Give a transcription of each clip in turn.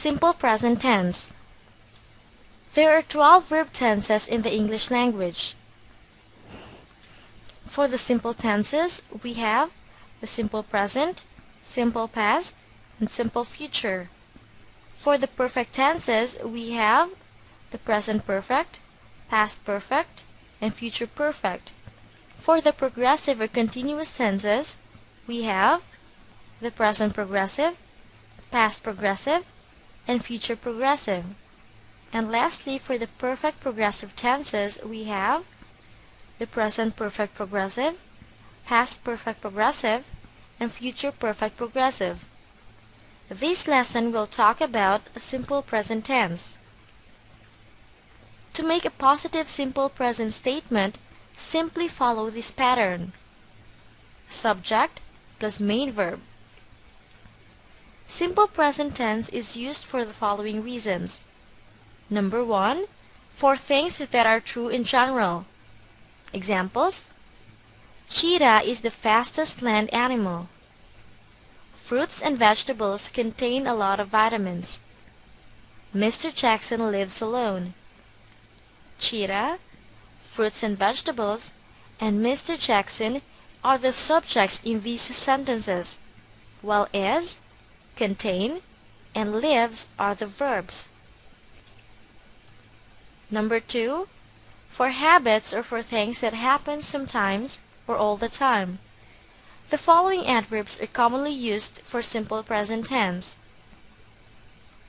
Simple present tense. There are 12 verb tenses in the English language. For the simple tenses, we have the simple present, simple past, and simple future. For the perfect tenses, we have the present perfect, past perfect, and future perfect. For the progressive or continuous tenses, we have the present progressive, past progressive, and future progressive. And lastly, for the perfect progressive tenses, we have the present perfect progressive, past perfect progressive, and future perfect progressive. This lesson will talk about a simple present tense. To make a positive simple present statement, simply follow this pattern. Subject plus main verb. Simple present tense is used for the following reasons. Number 1, for things that are true in general. Examples: cheetah is the fastest land animal. Fruits and vegetables contain a lot of vitamins. Mr. Jackson lives alone. Cheetah, fruits and vegetables, and Mr. Jackson are the subjects in these sentences, while is, contain, and lives are the verbs. Number 2, for habits or for things that happen sometimes or all the time. The following adverbs are commonly used for simple present tense: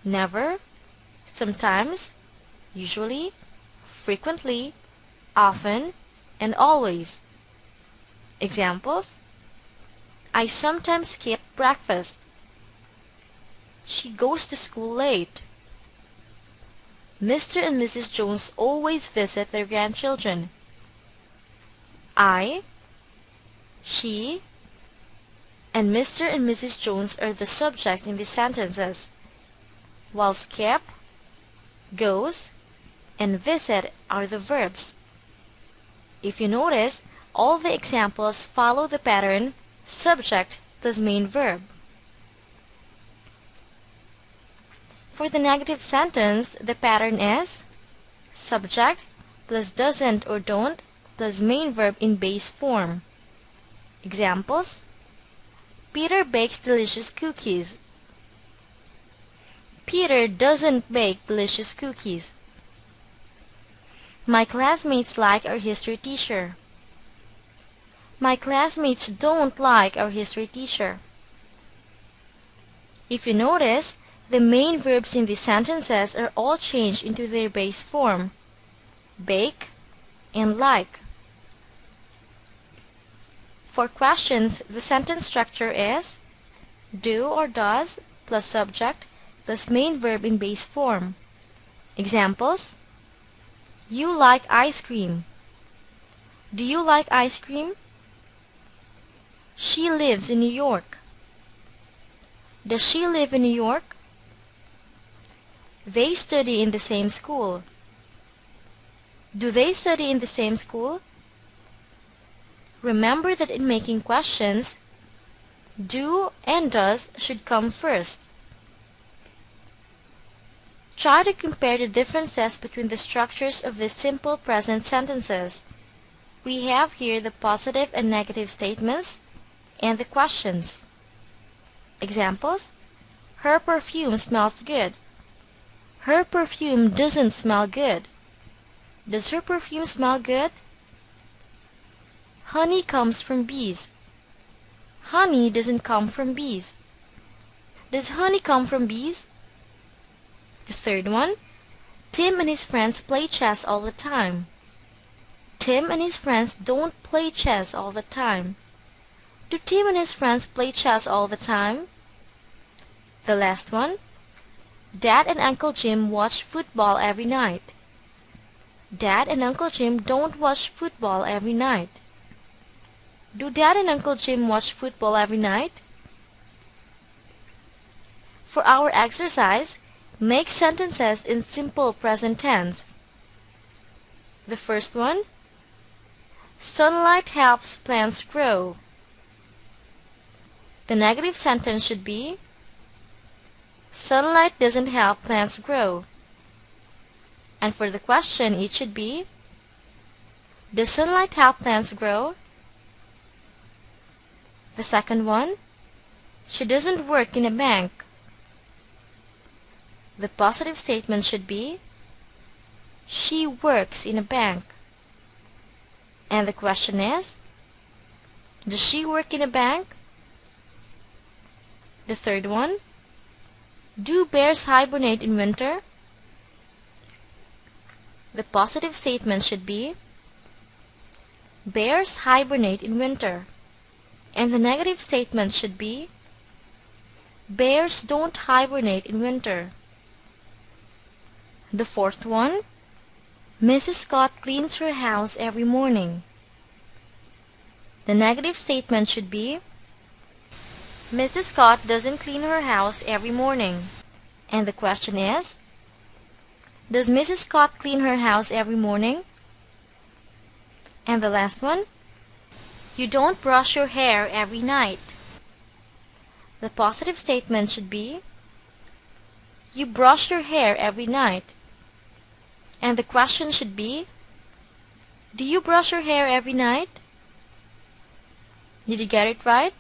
never, sometimes, usually, frequently, often, and always. Examples: I sometimes skip breakfast. She goes to school late. Mr. and Mrs. Jones always visit their grandchildren. I, she, and Mr. and Mrs. Jones are the subjects in these sentences, while skip, goes, and visit are the verbs. If you notice, all the examples follow the pattern subject plus main verb. For the negative sentence, the pattern is subject plus doesn't or don't plus main verb in base form. Examples: Peter bakes delicious cookies. Peter doesn't bake delicious cookies. My classmates like our history teacher. My classmates don't like our history teacher. If you notice, the main verbs in these sentences are all changed into their base form, bake and like. For questions, the sentence structure is do or does plus subject plus main verb in base form. Examples: you like ice cream. Do you like ice cream? She lives in New York. Does she live in New York? They study in the same school. Do they study in the same school? Remember that in making questions, do and does should come first. Try to compare the differences between the structures of these simple present sentences. We have here the positive and negative statements and the questions. Examples: her perfume smells good. Her perfume doesn't smell good. Does her perfume smell good? Honey comes from bees. Honey doesn't come from bees. Does honey come from bees? The third one: Tim and his friends play chess all the time. Tim and his friends don't play chess all the time. Do Tim and his friends play chess all the time? The last one: Dad and Uncle Jim watch football every night. Dad and Uncle Jim don't watch football every night. Do Dad and Uncle Jim watch football every night? For our exercise, make sentences in simple present tense. The first one: sunlight helps plants grow. The negative sentence should be Sunlight doesn't help plants grow. And for the question, it should be, does sunlight help plants grow? The second one, she doesn't work in a bank. The positive statement should be, she works in a bank. And the question is, does she work in a bank? The third one, do bears hibernate in winter? The positive statement should be, bears hibernate in winter. And the negative statement should be, bears don't hibernate in winter. The fourth one, Mrs. Scott cleans her house every morning. The negative statement should be, Mrs. Scott doesn't clean her house every morning. And the question is, does Mrs. Scott clean her house every morning? And the last one, you don't brush your hair every night. The positive statement should be, you brush your hair every night. And the question should be, do you brush your hair every night? Did you get it right?